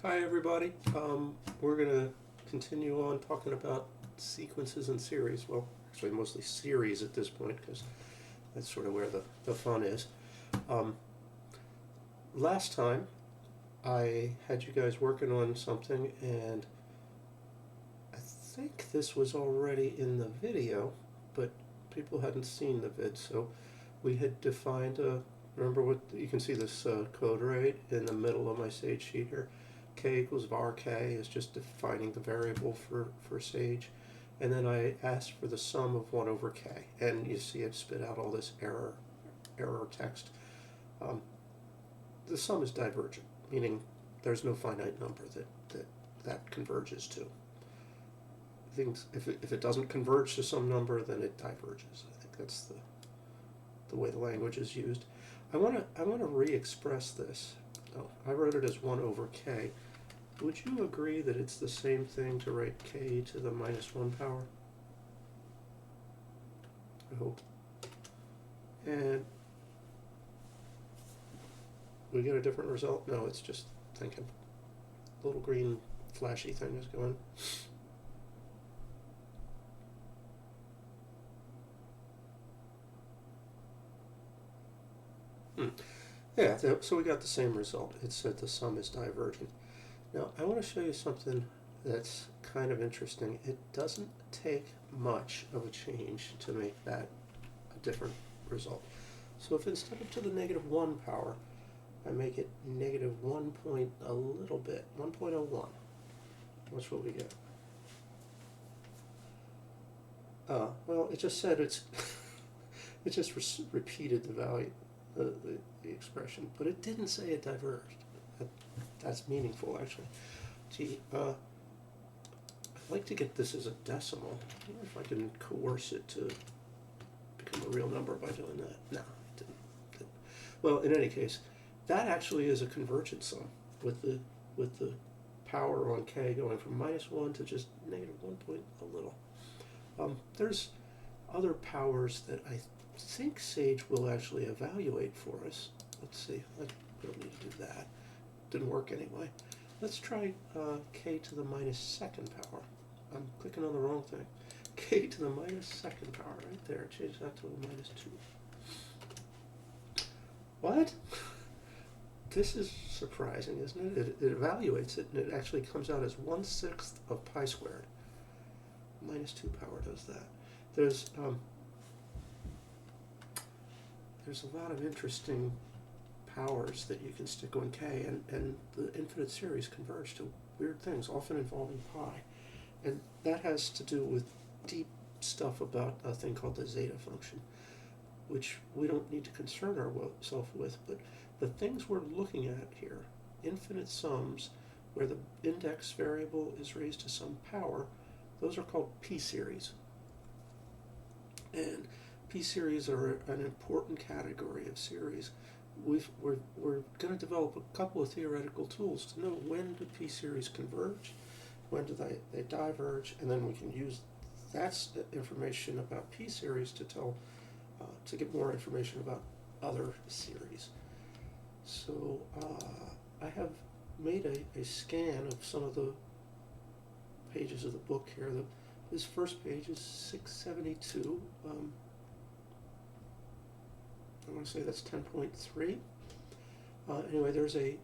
Hi everybody. We're going to continue on talking about sequences and series. Well, actually mostly series at this point because that's sort of where the fun is. Um, Last time I had you guys working on something, and I think this was already in the video, but people hadn't seen the vid, so we had defined remember what you can see this code right in the middle of my Sage sheet here. K equals var k is just defining the variable for Sage. And then I asked for the sum of 1 over k. And you see it spit out all this error text. The sum is divergent, meaning there's no finite number that converges to. Things, if it doesn't converge to some number, then it diverges. I think that's the way the language is used. I want to re-express this. Oh, I wrote it as 1 over k. Would you agree that it's the same thing to write k to the minus 1 power? I hope. And we get a different result? No, it's just thinking. Little green flashy thing is going. Yeah, so we got the same result. It said the sum is divergent. Now, I want to show you something that's kind of interesting. It doesn't take much of a change to make that a different result. So if instead of to the negative 1 power, I make it negative 1 point a little bit, 1.01, what's what we get? Well, it just said it just repeated the value, the expression, but it didn't say it diverged. That's meaningful, actually. Gee, I'd like to get this as a decimal. I wonder if I can coerce it to become a real number by doing that. No, it didn't. Well, in any case, that actually is a convergent sum with the power on k going from minus 1 to just negative 1 point a little. There's other powers that I think Sage will actually evaluate for us. Let's see. We don't need to do that. Didn't work anyway. Let's try k to the minus 2nd power. I'm clicking on the wrong thing. K to the minus 2nd power, right there. Change that to a minus 2. What? This is surprising, isn't it? It evaluates it, and it actually comes out as 1/6 of pi squared. Minus 2 power does that. There's a lot of interesting powers that you can stick on k, and the infinite series converge to weird things, often involving pi. And that has to do with deep stuff about a thing called the zeta function, which we don't need to concern ourselves with, but the things we're looking at here, infinite sums, where the index variable is raised to some power, those are called p-series. And p-series are an important category of series. We're going to develop a couple of theoretical tools to know when do p-series converge, when do they diverge, and then we can use that information about p-series to to get more information about other series. So I have made a scan of some of the pages of the book here. This first page is 672. I want to say that's 10.3. Anyway, there's a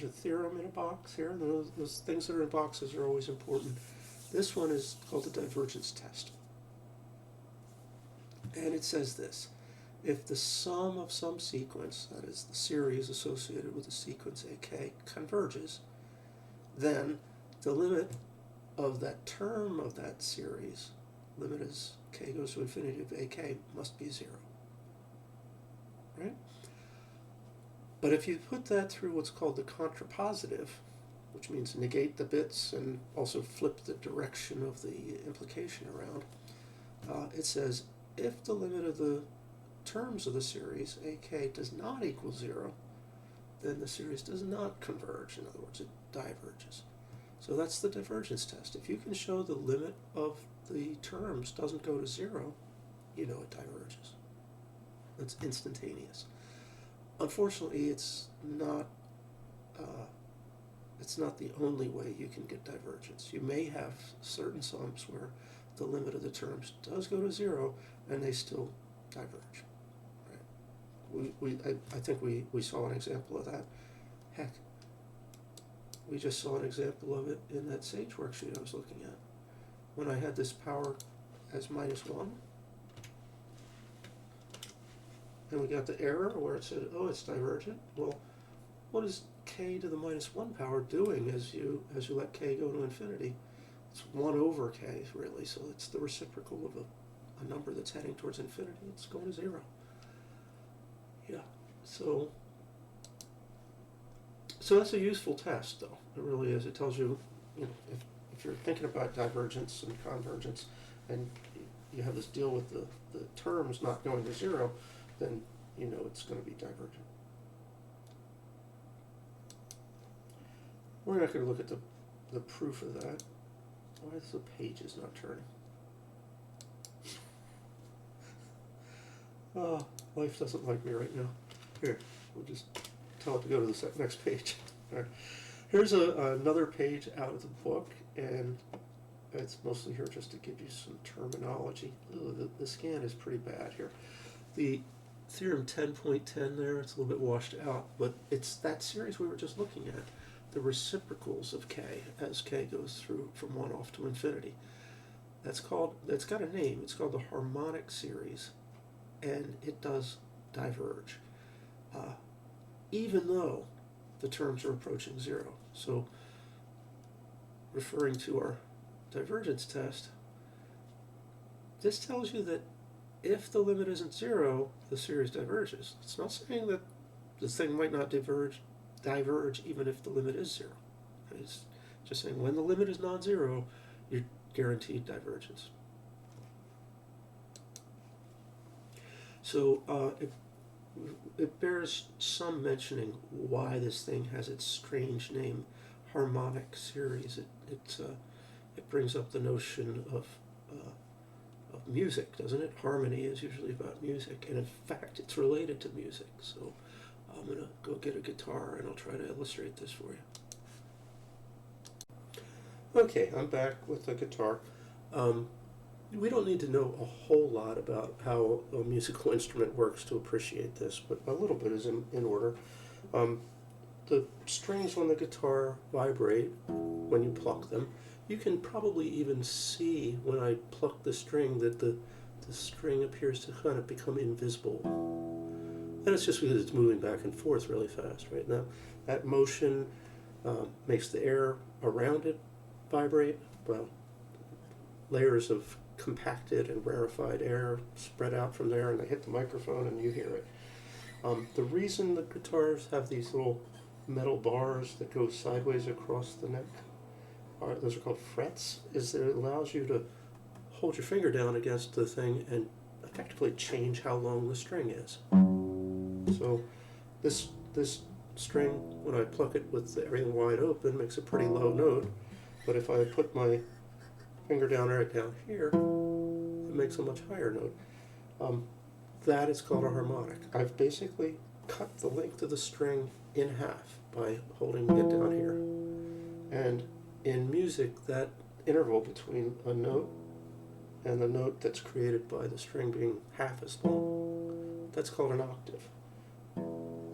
theorem in a box here. Those things that are in boxes are always important. This one is called the divergence test. And it says this: if the sum of some sequence, that is the series associated with the sequence AK, converges, then the limit of that term of that series, limit as k goes to infinity of AK, must be 0. Right? But if you put that through what's called the contrapositive, which means negate the bits and also flip the direction of the implication around, it says if the limit of the terms of the series AK does not equal 0, then the series does not converge. In other words, it diverges. So that's the divergence test. If you can show the limit of the terms doesn't go to 0, you know it diverges. It's instantaneous. Unfortunately, it's It's not the only way you can get divergence. You may have certain sums where the limit of the terms does go to zero and they still diverge. I think we saw an example of that. Heck, we just saw an example of it in that Sage worksheet I was looking at. When I had this power as -1, and we got the error where it said, oh, it's divergent. Well, what is k to the -1 power doing as you let k go to infinity? It's 1 over k, really, so it's the reciprocal of a number that's heading towards infinity. It's going to 0. Yeah, so that's a useful test, though. It really is. It tells you, if you're thinking about divergence and convergence, and you have this deal with the terms not going to 0, then you know it's going to be divergent. We're not going to look at the proof of that. Why is the pages not turning? Oh, life doesn't like me right now. Here, we'll just tell it to go to the next page. All right. Here's another page out of the book, and it's mostly here just to give you some terminology. The scan is pretty bad here. The theorem 10.10 there, it's a little bit washed out, but it's that series we were just looking at, the reciprocals of k as k goes through from 1 off to infinity. That's got a name. It's called the harmonic series, and it does diverge, even though the terms are approaching 0. So, referring to our divergence test, this tells you that if the limit isn't 0, the series diverges. It's not saying that the thing might not diverge even if the limit is 0. It's just saying when the limit is non-zero, you're guaranteed divergence. So it bears some mentioning why this thing has its strange name, harmonic series. It brings up the notion of music, doesn't it? Harmony is usually about music, and in fact, it's related to music. So I'm going to go get a guitar, and I'll try to illustrate this for you. Okay, I'm back with the guitar. We don't need to know a whole lot about how a musical instrument works to appreciate this, but a little bit is in order. The strings on the guitar vibrate when you pluck them. You can probably even see when I pluck the string that the string appears to kind of become invisible. And it's just because it's moving back and forth really fast, right? Now, that motion makes the air around it vibrate. Well, layers of compacted and rarefied air spread out from there, and they hit the microphone and you hear it. The reason the guitars have these little metal bars that go sideways across the neck, those are called frets, is that it allows you to hold your finger down against the thing and effectively change how long the string is. So this string, when I pluck it with everything wide open, makes a pretty low note, but if I put my finger down right down here, it makes a much higher note. That is called a harmonic. I've basically cut the length of the string in half by holding it down here. And in music, that interval between a note and the note that's created by the string being half as long, that's called an octave.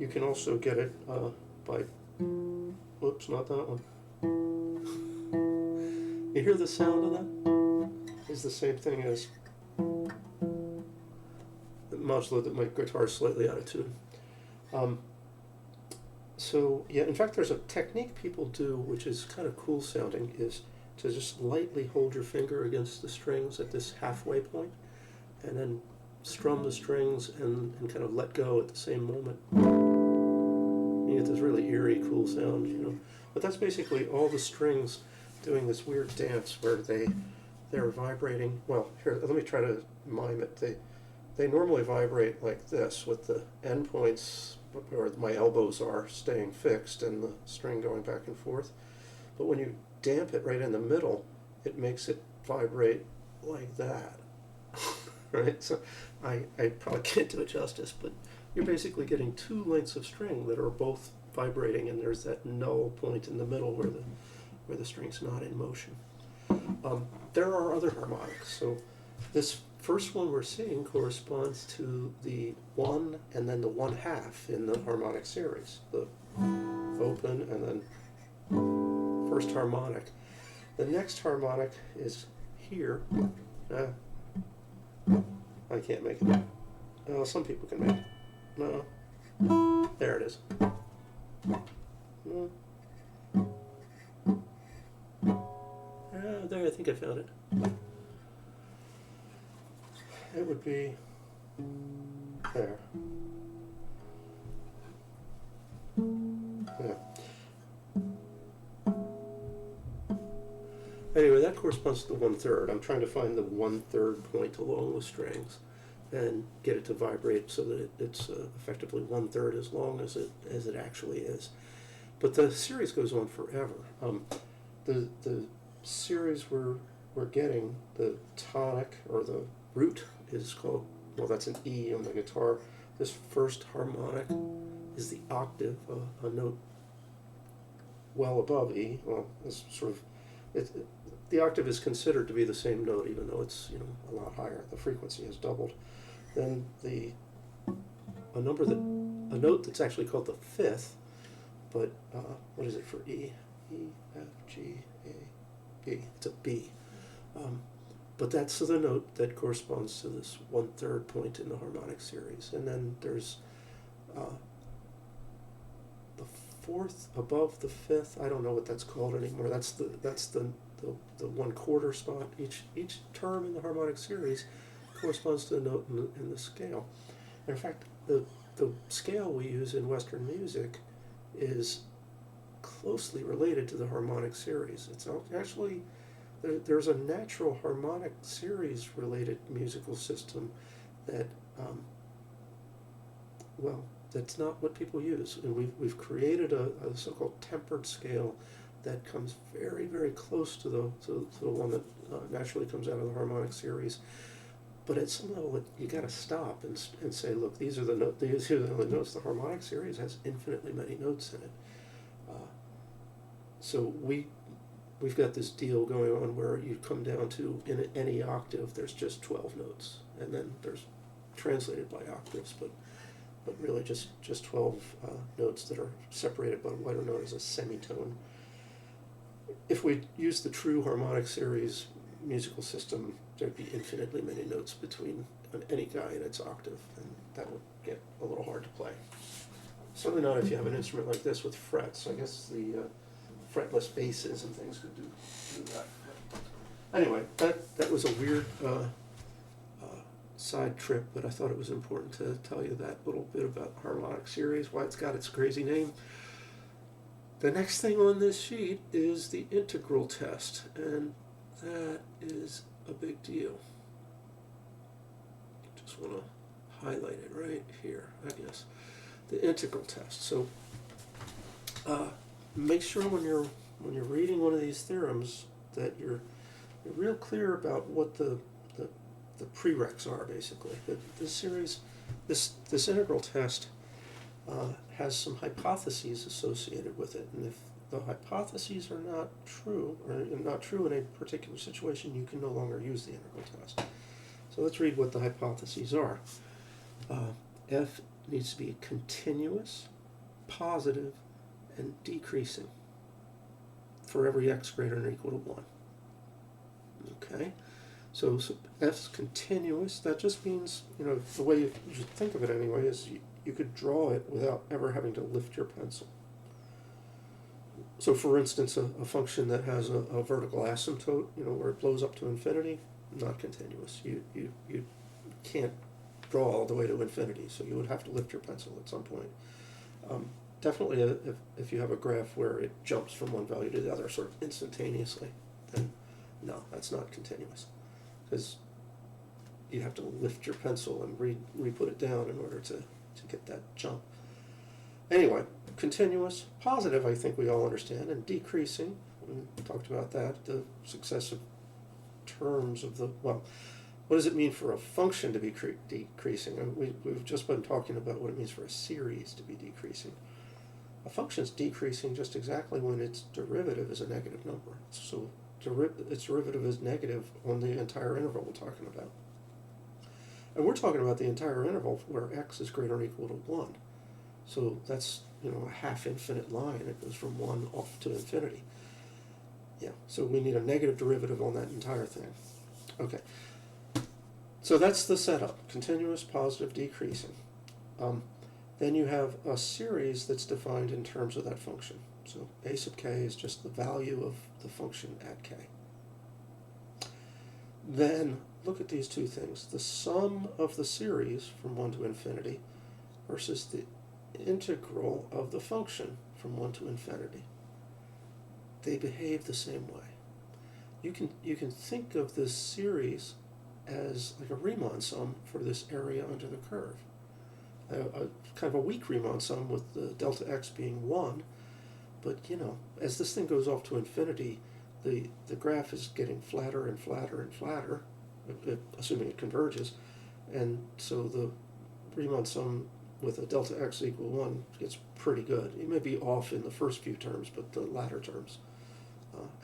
You can also get it by, whoops, not that one. You hear the sound of that? It's the same thing as the modulo that my guitar is slightly out of tune. So, yeah, in fact, there's a technique people do, which is kind of cool sounding, is to just lightly hold your finger against the strings at this halfway point, and then strum the strings and kind of let go at the same moment. You get this really eerie, cool sound, you know. But that's basically all the strings doing this weird dance where they're vibrating. Well, here, let me try to mime it. They normally vibrate like this, with the end points where my elbows are staying fixed and the string going back and forth. But when you damp it right in the middle, it makes it vibrate like that. Right? So I probably can't do it justice, but you're basically getting two lengths of string that are both vibrating, and there's that null point in the middle where the string's not in motion. There are other harmonics. So this first one we're seeing corresponds to the 1 and then the 1/2 in the harmonic series. The open and then first harmonic. The next harmonic is here. I can't make it. Some people can make it. No. There it is. There, I think I found it. It would be there. Yeah. Anyway, that corresponds to the 1/3. I'm trying to find the 1/3 point along the strings and get it to vibrate so that it's effectively 1/3 as long as it actually is. But the series goes on forever. The series we're getting, the tonic or the root is called, well, that's an E on the guitar. This first harmonic is the octave, a note well above E. Well, it's sort of the octave is considered to be the same note, even though it's a lot higher. The frequency has doubled. Then a note that's actually called the fifth, but what is it for E? E, F, G, A, B. It's a B. But that's the note that corresponds to this 1/3 point in the harmonic series. And then there's the fourth above the fifth. I don't know what that's called anymore. That's the 1/4 spot. Each term in the harmonic series corresponds to a note in the scale. And in fact, the scale we use in Western music is closely related to the harmonic series. It's actually, there's a natural harmonic series related musical system that, that's not what people use. And we've created a so-called tempered scale that comes very, very close to the one that naturally comes out of the harmonic series. But at some level, you got to stop and say, look, these are the only notes. The harmonic series has infinitely many notes in it. So we've got this deal going on where you come down to, in any octave, there's just 12 notes, and then there's translated by octaves, but really just 12 notes that are separated by what are known as a semitone. If we use the true harmonic series musical system, there'd be infinitely many notes between any guy in its octave, and that would get a little hard to play. Certainly not if you have an instrument like this with frets. I guess the fretless basses and things could do that. Anyway, that was a weird side trip, but I thought it was important to tell you that little bit about harmonic series, why it's got its crazy name. The next thing on this sheet is the integral test, and that is a big deal. Just want to highlight it right here, I guess. The integral test. So make sure when you're reading one of these theorems that you're real clear about what the prereqs are, basically. This integral test has some hypotheses associated with it, and if the hypotheses are not true, or not true in a particular situation, you can no longer use the integral test. So let's read what the hypotheses are. F needs to be continuous, positive, and decreasing for every x greater than or equal to 1. Okay, so F's continuous. That just means, the way you should think of it anyway is you could draw it without ever having to lift your pencil. So for instance, a function that has a vertical asymptote, where it blows up to infinity, not continuous. You can't draw all the way to infinity, so you would have to lift your pencil at some point. Definitely if you have a graph where it jumps from one value to the other sort of instantaneously, then no, that's not continuous, because you have to lift your pencil and re-put it down in order to get that jump. Anyway, continuous, positive, I think we all understand, and decreasing, we talked about that, the successive terms of what does it mean for a function to be decreasing? We've just been talking about what it means for a series to be decreasing. A function is decreasing just exactly when its derivative is a negative number. So its derivative is negative on the entire interval we're talking about. And we're talking about the entire interval where x is greater or equal to 1. So that's, a half infinite line. It goes from 1 off to infinity. Yeah, so we need a negative derivative on that entire thing. Okay, so that's the setup, continuous, positive, decreasing. Then you have a series that's defined in terms of that function. So a sub k is just the value of the function at k. Then look at these two things. The sum of the series from 1 to infinity versus the integral of the function from 1 to infinity. They behave the same way. You can think of this series as like a Riemann sum for this area under the curve. A kind of a weak Riemann sum with the delta x being 1, but as this thing goes off to infinity, the graph is getting flatter and flatter and flatter, assuming it converges, and so the Riemann sum with a delta x equal 1 gets pretty good. It may be off in the first few terms, but the latter terms,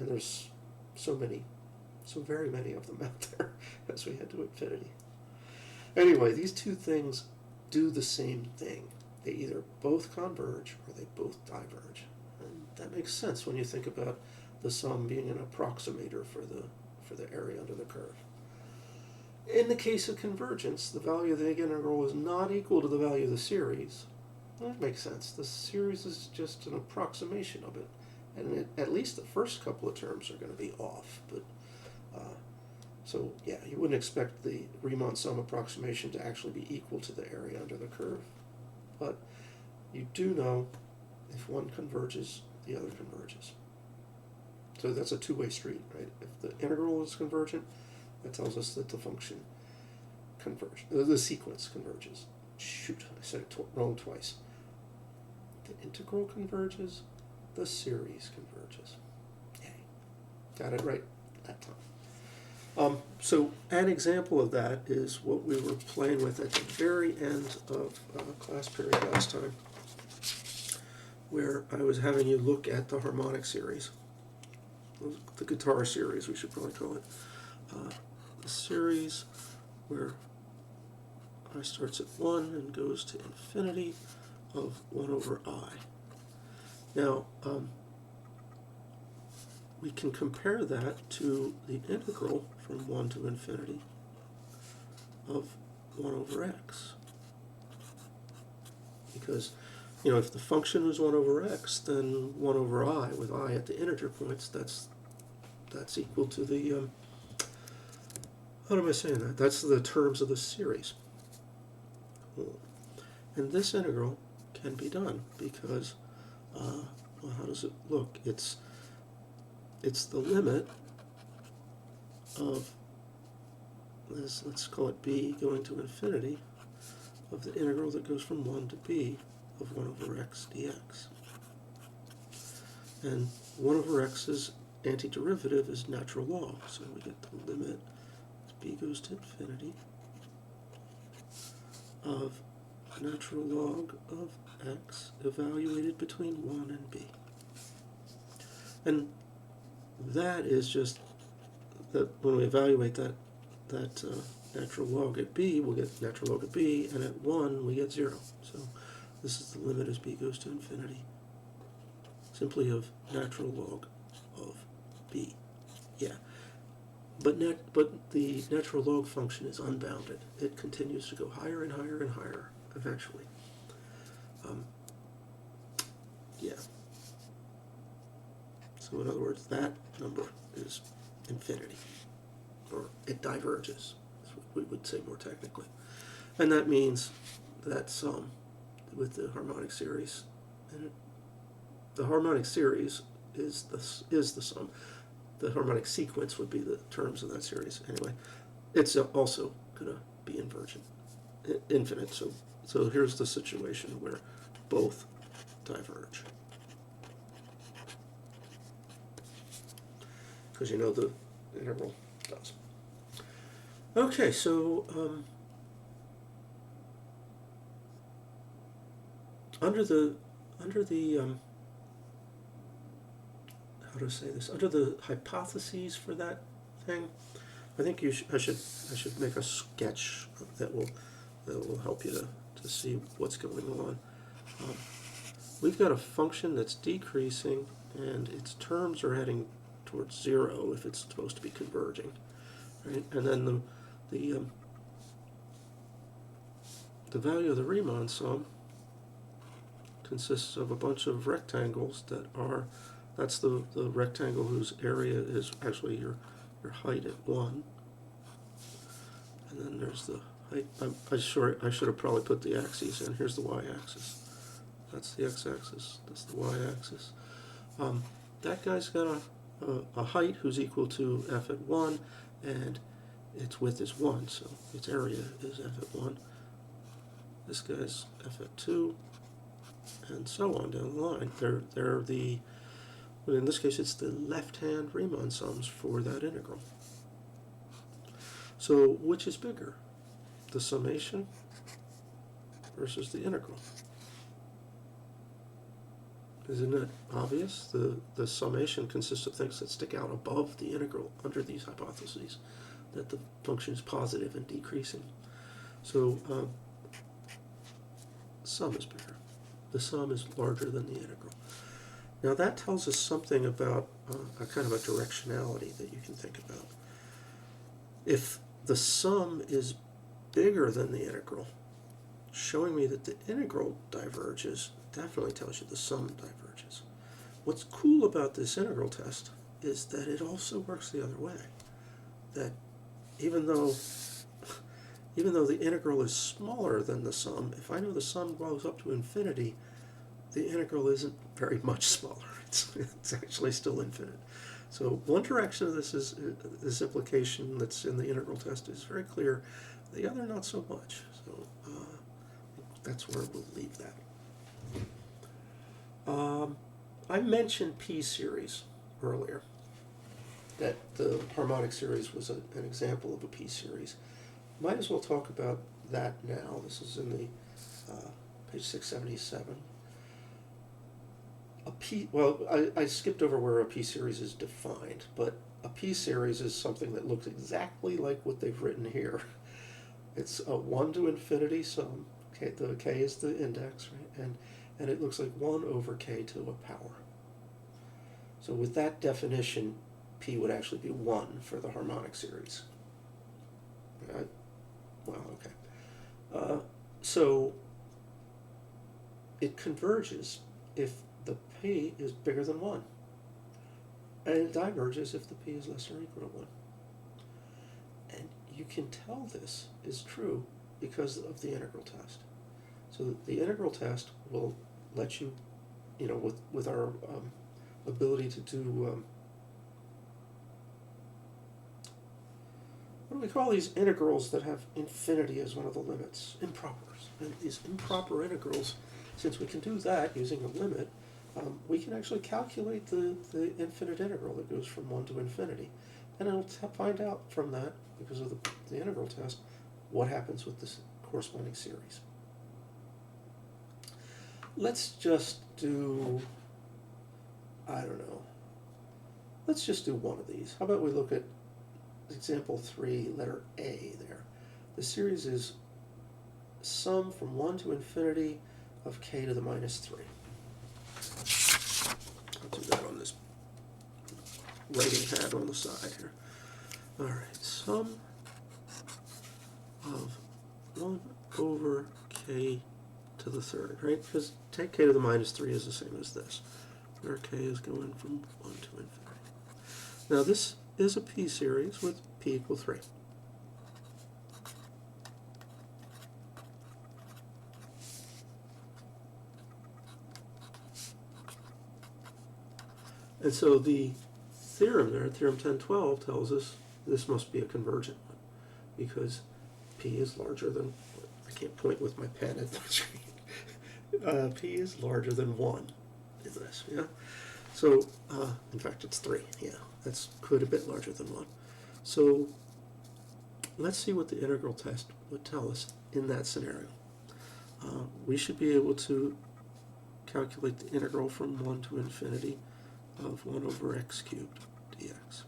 and there's so very many of them out there as we head to infinity. Anyway, these two things do the same thing. They either both converge or they both diverge. And that makes sense when you think about the sum being an approximator for the area under the curve. In the case of convergence, the value of the integral is not equal to the value of the series. Well, that makes sense. The series is just an approximation of it. And at least the first couple of terms are going to be off. But so, yeah, you wouldn't expect the Riemann sum approximation to actually be equal to the area under the curve. But you do know if one converges, the other converges. So that's a two-way street, right? If the integral is convergent, that tells us that the function converges. The sequence converges. Shoot, I said it wrong twice. The integral converges, the series converges. Yay. Got it right that time. So an example of that is what we were playing with at the very end of class period last time, where I was having you look at the harmonic series, the guitar series, we should probably call it. The series where I starts at 1 and goes to infinity of 1 over I. Now, we can compare that to the integral from 1 to infinity of 1 over x. Because, if the function is 1 over x, then 1 over I, with I at the integer points, that's equal to the, how am I saying that? That's the terms of the series. And this integral can be done because, well, how does it look? It's the limit of this, let's call it b going to infinity, of the integral that goes from 1 to b of 1 over x dx. And 1 over x's antiderivative is natural log, so we get the limit as b goes to infinity of natural log of x evaluated between 1 and b. And that is just that when we evaluate that natural log at b, we'll get natural log of b, and at 1 we get 0. So this is the limit as b goes to infinity, simply of natural log of b. Yeah, but the natural log function is unbounded. It continues to go higher and higher and higher eventually. Yeah. So in other words, that number is infinity, or it diverges, is what we would say more technically. And that means that sum with the harmonic series, and the harmonic series is the sum. The harmonic sequence would be the terms of that series. Anyway, it's also going to be infinite. So here's the situation where both diverge. Because the integral does. Okay, so under under the how to say this, under the hypotheses for that thing, I think I should make a sketch that will help you to see what's going on. We've got a function that's decreasing, and its terms are heading towards 0 if it's supposed to be converging, right? And then the value of the Riemann sum consists of a bunch of rectangles that's the rectangle whose area is actually your height at 1. And then there's the height. I should have probably put the axes in. Here's the y-axis. That's the x-axis. That's the y-axis. That guy's got a height who's equal to f at 1, and its width is 1, so its area is f at 1. This guy's f at 2, and so on down the line. They're the, in this case, it's the left-hand Riemann sums for that integral. So which is bigger, the summation versus the integral? Isn't it obvious? The summation consists of things that stick out above the integral under these hypotheses, that the function is positive and decreasing. So sum is bigger. The sum is larger than the integral. Now that tells us something about a kind of a directionality that you can think about. If the sum is bigger than the integral, showing me that the integral diverges definitely tells you the sum diverges. What's cool about this integral test is that it also works the other way. That even though the integral is smaller than the sum, if I know the sum goes up to infinity, the integral isn't very much smaller. It's actually still infinite. So one direction of this implication that's in the integral test is very clear. The other, not so much. So that's where we'll leave that. I mentioned p-series earlier, that the harmonic series was an example of a p-series. Might as well talk about that now. This is in the page 677. I skipped over where a p-series is defined, but a p-series is something that looks exactly like what they've written here. It's a 1 to infinity sum. The k is the index, right? And it looks like 1 over k to a power. So with that definition, p would actually be 1 for the harmonic series. Right? Well, okay. So it converges if the p is bigger than 1. And it diverges if the p is less or equal to 1. And you can tell this is true because of the integral test. So the integral test will let you, with our ability to do, what do we call these integrals that have infinity as one of the limits? Impropers. And these improper integrals, since we can do that using a limit, we can actually calculate the infinite integral that goes from 1 to infinity. And it'll find out from that, because of the integral test, what happens with this corresponding series. Let's just do, let's just do one of these. How about we look at example 3, letter A there. The series is sum from 1 to infinity of k to the minus 3. I'll do that on this writing pad on the side here. All right, sum of 1 over k to the third, right? Because take k to the minus 3 is the same as this, where k is going from 1 to infinity. Now this is a p-series with p equal 3. And so the theorem there, theorem 1012, tells us this must be a convergent one, because p is larger than, I can't point with my pen at the screen. P is larger than 1 in this, yeah? So, in fact, it's 3, yeah. That's quite a bit larger than 1. So, let's see what the integral test would tell us in that scenario. We should be able to calculate the integral from 1 to infinity of 1 over x cubed dx.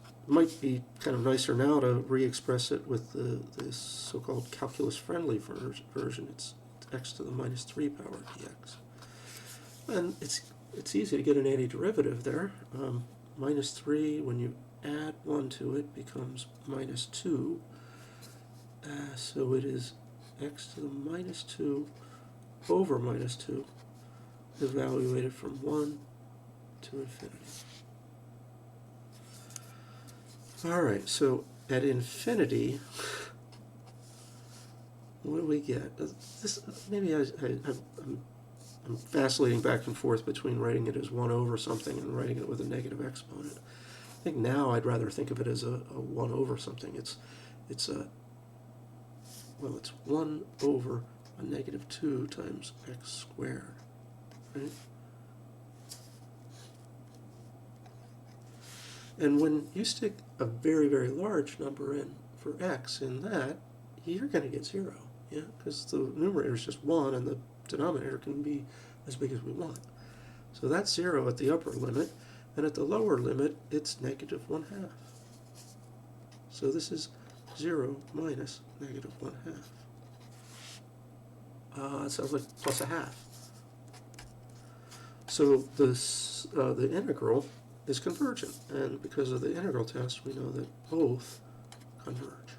It might be kind of nicer now to re-express it with this so-called calculus-friendly version. It's x to the minus 3 power dx. And it's easy to get an antiderivative there. Minus 3, when you add 1 to it, becomes minus 2. So it is x to the minus 2 over minus 2, evaluated from 1 to infinity. All right, so at infinity, what do we get? This maybe I'm vacillating back and forth between writing it as 1 over something and writing it with a negative exponent. I think now I'd rather think of it as a 1 over something. It's 1 over a negative 2 times x squared, right? And when you stick a very, very large number in for x in that, you're going to get 0, yeah? Because the numerator is just 1 and the denominator can be as big as we want. So that's 0 at the upper limit, and at the lower limit, it's negative 1/2. So this is 0 minus negative 1/2. It sounds like plus a half. So the integral is convergent, and because of the integral test, we know that both converge.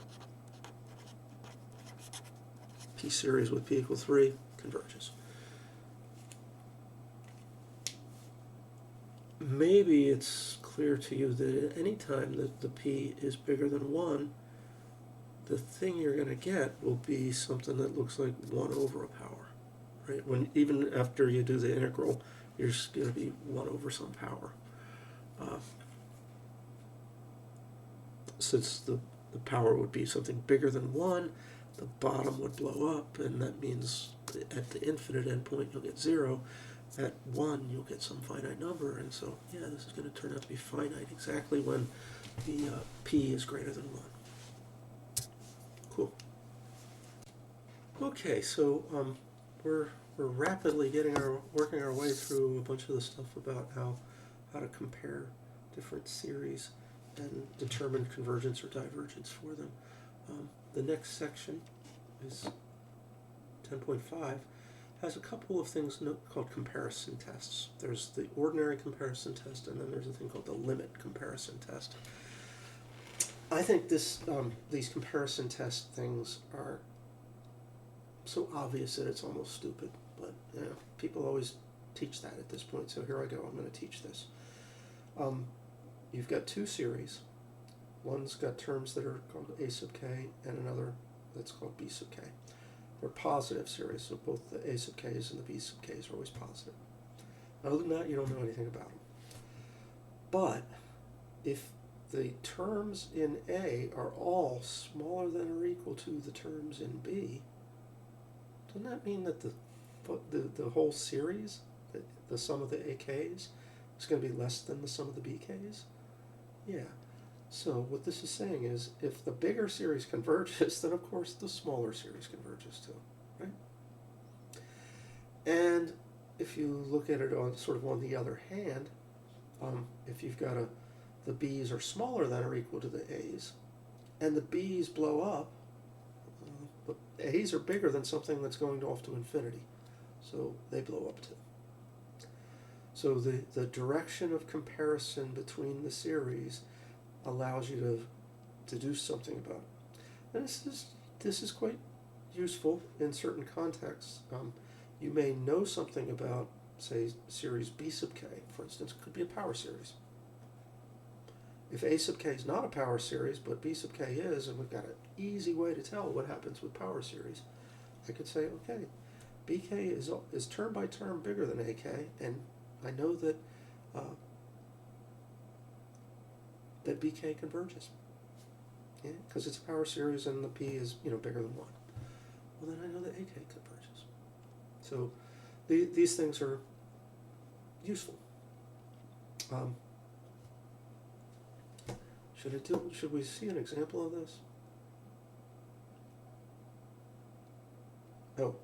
P series with p equal 3 converges. Maybe it's clear to you that at any time that the p is bigger than 1, the thing you're going to get will be something that looks like 1 over a power, right? When even after you do the integral, you're going to be 1 over some power. Since the power would be something bigger than 1, the bottom would blow up, and that means at the infinite endpoint you'll get 0. At 1 you'll get some finite number, and so yeah, this is going to turn out to be finite exactly when the p is greater than 1. Cool. Okay, so we're rapidly working our way through a bunch of the stuff about how to compare different series and determine convergence or divergence for them. The next section is 10.5. Has a couple of things called comparison tests. There's the ordinary comparison test, and then there's a thing called the limit comparison test. I think these comparison test things are so obvious that it's almost stupid, but people always teach that at this point, so here I go. I'm going to teach this. You've got two series. One's got terms that are called a sub k, and another that's called b sub k. They're positive series, so both the a sub k's and the b sub k's are always positive. Other than that, you don't know anything about them. But if the terms in A are all smaller than or equal to the terms in B, doesn't that mean that the whole series, the sum of the AK's, is going to be less than the sum of the BK's? Yeah. So what this is saying is, if the bigger series converges, then of course the smaller series converges too, right? And if you look at it on the other hand, if you've got the B's are smaller than or equal to the A's, and the B's blow up, the A's are bigger than something that's going off to infinity, so they blow up too. So the direction of comparison between the series allows you to do something about it. And this is quite useful in certain contexts. You may know something about, say, series B sub k, for instance. It could be a power series. If A sub k is not a power series, but B sub k is, and we've got an easy way to tell what happens with power series, I could say, okay, BK is term by term bigger than AK, and I know that that BK converges, because it's a power series and the P is bigger than 1. Well, then I know that AK converges. So these things are useful. Should we see an example of this? Oh,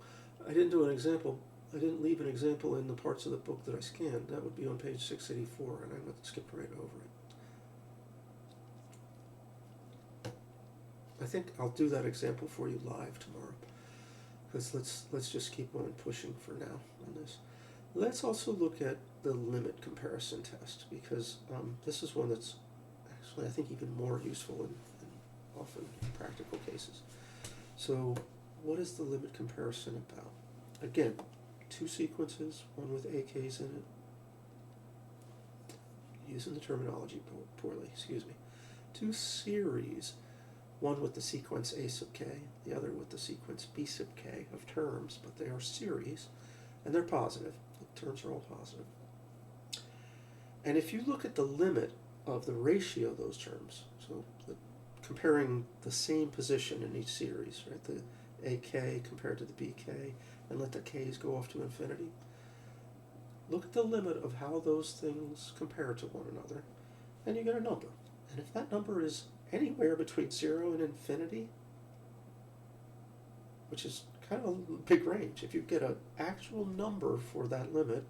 I didn't do an example. I didn't leave an example in the parts of the book that I scanned. That would be on page 684, and I skipped right over it. I think I'll do that example for you live tomorrow, because let's just keep on pushing for now on this. Let's also look at the limit comparison test, because this is one that's actually, I think, even more useful in often practical cases. So what is the limit comparison about? Again, two sequences, one with AKs in it. Using the terminology poorly, excuse me. Two series, one with the sequence A sub k, the other with the sequence B sub k of terms, but they are series, and they're positive. The terms are all positive. And if you look at the limit of the ratio of those terms, so comparing the same position in each series, right, the AK compared to the BK, and let the Ks go off to infinity, look at the limit of how those things compare to one another, and you get a number. And if that number is anywhere between 0 and infinity, which is kind of a big range, if you get an actual number for that limit,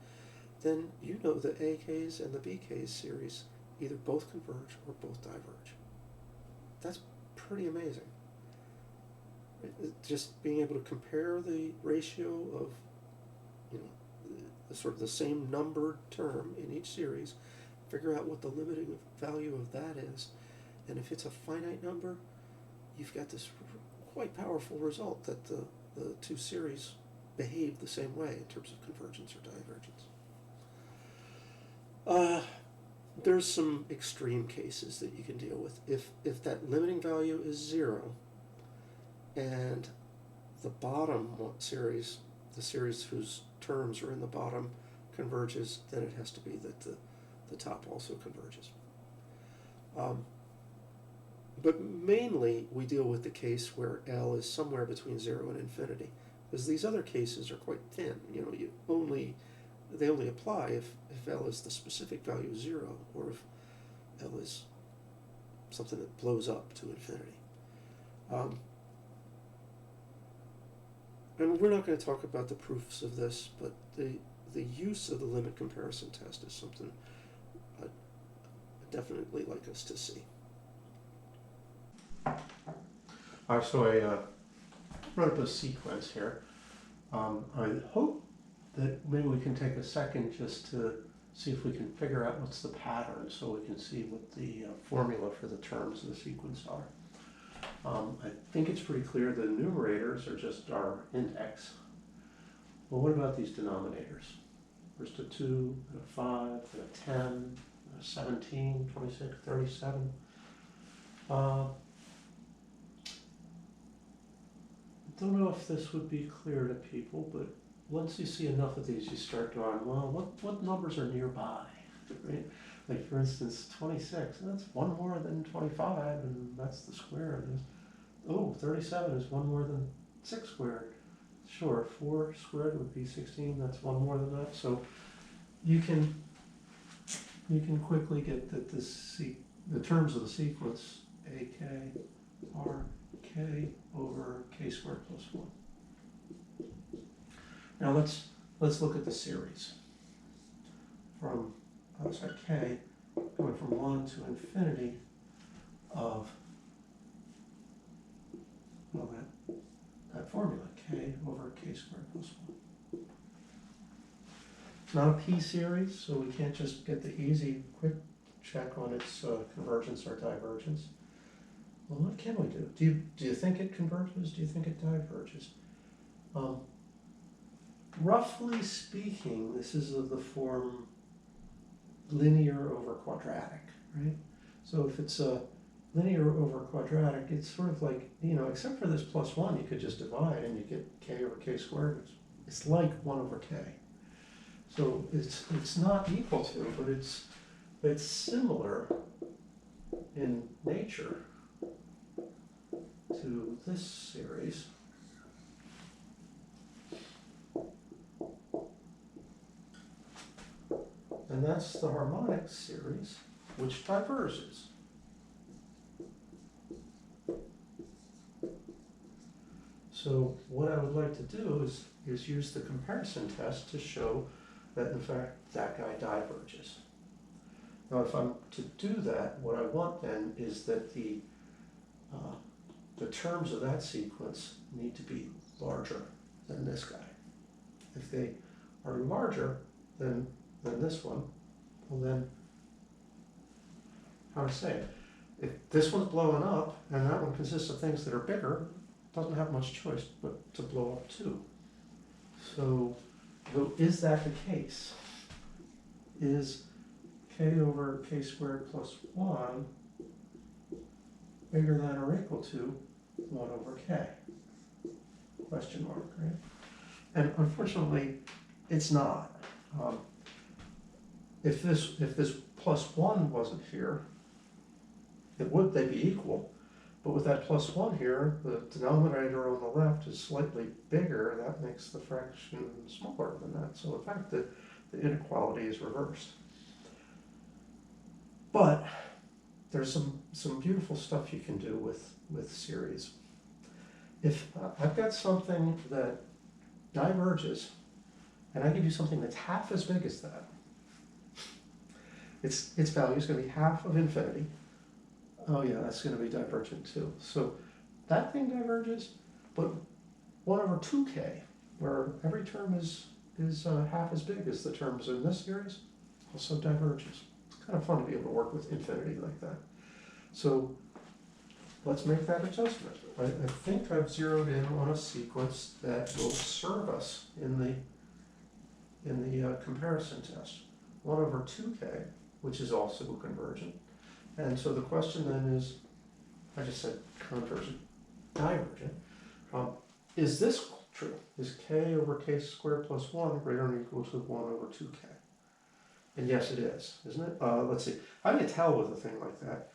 then you know the AKs and the BKs series either both converge or both diverge. That's pretty amazing. Just being able to compare the ratio of, the sort of the same numbered term in each series, figure out what the limiting value of that is, and if it's a finite number, you've got this quite powerful result that the two series behave the same way in terms of convergence or divergence. There's some extreme cases that you can deal with. If that limiting value is 0, and the bottom series, the series whose terms are in the bottom, converges, then it has to be that the top also converges. But mainly we deal with the case where L is somewhere between 0 and infinity, because these other cases are quite thin. They only apply if L is the specific value 0, or if L is something that blows up to infinity. And we're not going to talk about the proofs of this, but the use of the limit comparison test is something I'd definitely like us to see. So I wrote up a sequence here. I hope that maybe we can take a second just to see if we can figure out what's the pattern, so we can see what the formula for the terms of the sequence are. I think it's pretty clear the numerators are just our index. Well, what about these denominators? First a 2, and a 5, and a 10, and a 17, 26, 37. Don't know if this would be clear to people, but once you see enough of these, you start going, well, what numbers are nearby, right? Like, for instance, 26, that's one more than 25, and that's the square of this. Oh, 37 is one more than 6 squared. Sure, 4 squared would be 16, that's one more than that. So you can quickly get that the terms of the sequence, AK, are K over K squared plus 1. Now let's look at the series from K going from 1 to infinity of that formula, K over K squared plus 1. It's not a P series, so we can't just get the easy quick check on its convergence or divergence. Well, what can we do? Do you think it converges? Do you think it diverges? Roughly speaking, this is of the form linear over quadratic, right? So if it's a linear over quadratic, it's sort of like, except for this plus 1, you could just divide and you get K over K squared. It's like 1 over K. So it's not equal to, but it's similar in nature to this series. And that's the harmonic series, which diverges. So what I would like to do is is use the comparison test to show that in fact that guy diverges. Now if I'm to do that, what I want then is that the terms of that sequence need to be larger than this guy. If they are larger than this one, well then, how do I say it? If this one's blowing up and that one consists of things that are bigger, it doesn't have much choice but to blow up too. So is that the case? Is k over k squared plus 1 bigger than or equal to 1 over k? Question mark, right? And unfortunately, it's not. If this plus 1 wasn't here, they'd be equal. But with that plus 1 here, the denominator on the left is slightly bigger. That makes the fraction smaller than that. So in fact, the inequality is reversed. But there's some beautiful stuff you can do with series. If I've got something that diverges, and I give you something that's half as big as that, its value is going to be half of infinity. Oh yeah, that's going to be divergent too. So that thing diverges, but 1 over 2k, where every term is half as big as the terms in this series, also diverges. It's kind of fun to be able to work with infinity like that. So let's make that adjustment. I think I've zeroed in on a sequence that will serve us in the comparison test. 1 over 2k, which is also convergent. And so the question then is, I just said convergent, divergent. Is this true? Is k over k squared plus 1 greater than or equal to 1 over 2k? And yes, it is, isn't it? Let's see. How do you tell with a thing like that?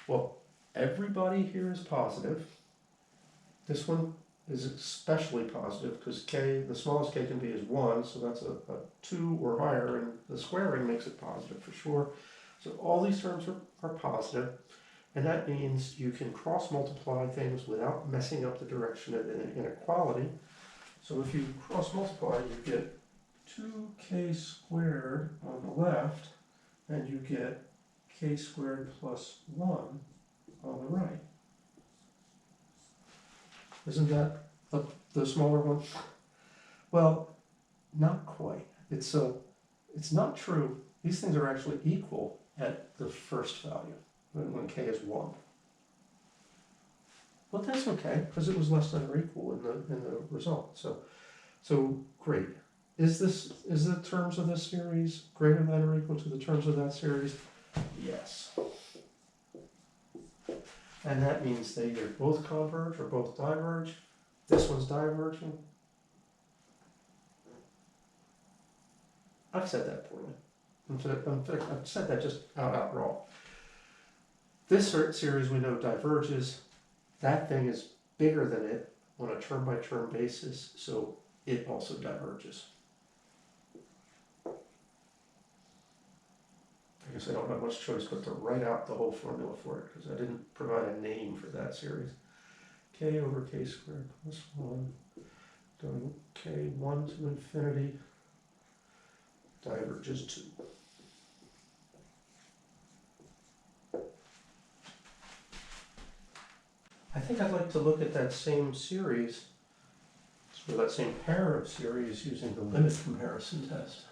Well, everybody here is positive. This one is especially positive because k, the smallest k can be is 1, so that's a 2 or higher, and the squaring makes it positive for sure. So all these terms are positive, and that means you can cross multiply things without messing up the direction of the inequality. So if you cross multiply, you get 2k squared on the left, and you get k squared plus 1 on the right. Isn't that the smaller one? Well, not quite. It's not true. These things are actually equal at the first value, when k is 1. Well, that's okay, because it was less than or equal in the result. So great. Is the terms of this series greater than or equal to the terms of that series? Yes. And that means they either both converge or both diverge. This one's diverging. I've said that poorly. I've said that just out wrong. This series we know diverges. That thing is bigger than it on a term-by-term basis, so it also diverges. I guess I don't have much choice but to write out the whole formula for it, because I didn't provide a name for that series. K over k squared plus 1, going k1 to infinity, diverges 2. I think I'd like to look at that same series, or that same pair of series, using the limit comparison test.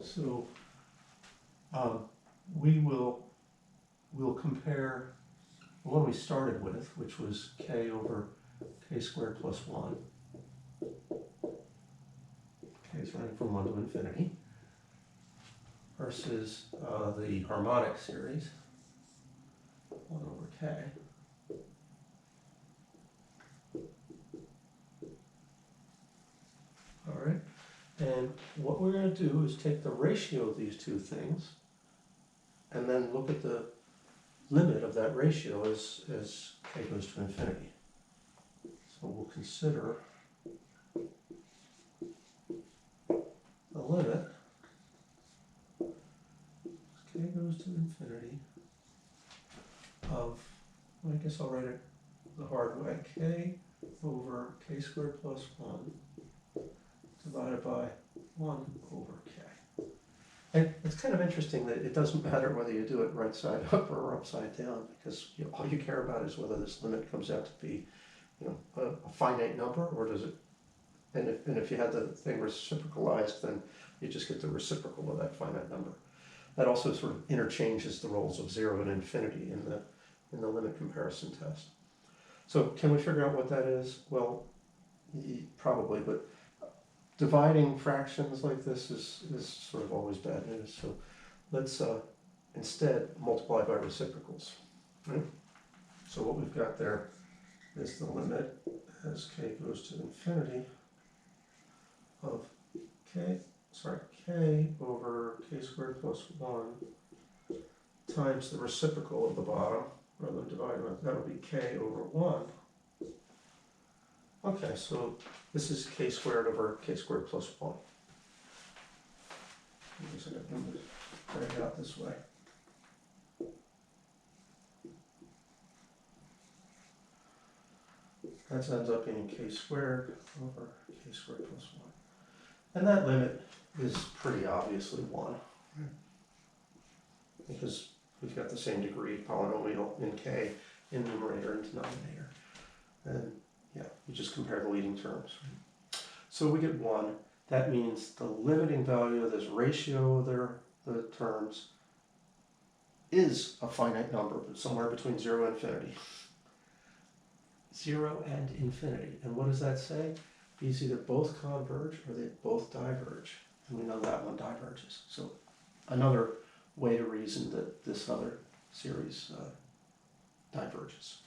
So we'll compare the one we started with, which was k over k squared plus 1. K is running from 1 to infinity, versus the harmonic series, 1 over k. All right, and what we're going to do is take the ratio of these two things and then look at the limit of that ratio as k goes to infinity. So we'll consider limit, k goes to infinity, of, I guess I'll write it the hard way, k over k squared plus 1 divided by 1 over k. And it's kind of interesting that it doesn't matter whether you do it right side up or upside down, because all you care about is whether this limit comes out to be, a finite number, or does it, and if you had the thing reciprocalized, then you just get the reciprocal of that finite number. That also sort of interchanges the roles of 0 and infinity in the limit comparison test. So can we figure out what that is? Well, probably, but dividing fractions like this is sort of always bad news. So let's instead multiply by reciprocals. Right? So what we've got there is the limit as k goes to infinity of k over k squared plus 1 times the reciprocal of the bottom, rather than dividing by, that would be k over 1. Okay, so this is k squared over k squared plus 1. I'm just going to write it out this way. That ends up being k squared over k squared plus 1. And that limit is pretty obviously 1. Because we've got the same degree polynomial in k in numerator and denominator. And yeah, you just compare the leading terms. So we get 1. That means the limiting value of this ratio of the terms is a finite number, somewhere between 0 and infinity. 0 and infinity. And what does that say? These either both converge or they both diverge. And we know that one diverges. So another way to reason that this other series diverges.